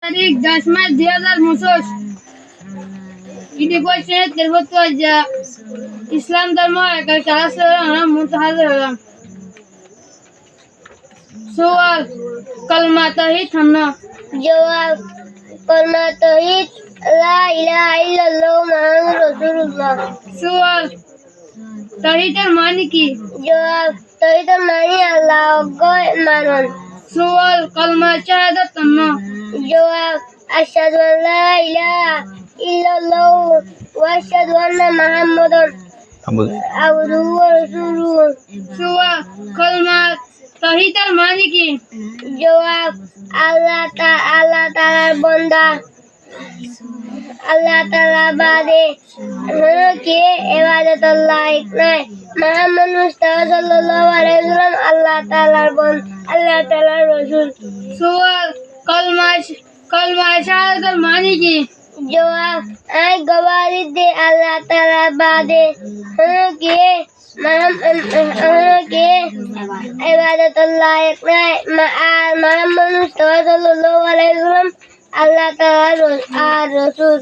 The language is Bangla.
তারিখ 10 মার্চ 2025 ইডি বলছে তেরবত যা ইসলাম ধর্ম একা চালাস মুতাহাজির হলাম সুয়াল কলমা তাওহীদ থামনা জবাব কলমা তাওহীদ লা ইলাহা ইল্লাল্লাহু মুহাম্মাদুর রাসূলুল্লাহ। সুয়াল তাওহীদের মানে কি? জবাব তাওহীদের মানে আল্লাহ অজ্ঞ মানন। সুয়াল কলমা শাহাদাত থামনা জবাব আশহাদু আল্লা ইলাহা ইল্লাল্লাহু ওয়া আশহাদু আন্না মুহাম্মাদান আবদুহু ওয়া রাসূলুহু। সুয়াল কলমা তাওহীদের মানে কি? জবাব আল্লাহ তাআলার বান্দা, আল্লাহ তাআলা বাদে কে ইবাদতের লায়ক নাই। মুহাম্মদ মুস্তাফা সাল্লাল্লাহু আলাইহি ওয়াসাল্লাম আল্লাহ তাআলার আল্লাহ তাআলার রাসূল। সুয়াল কলমা শাহাদাতের মানে কি? জবাব আমি গবাহি দিই আল্লাহ তাআলা বাদে কে ইবাদতের লায়ক নাই। আর মুহাম্মদ মুস্তাফা সাল্লাল্লাহু আলাইহি ওয়াসাল্লাম আল্লাহ তাআলার রাসূল।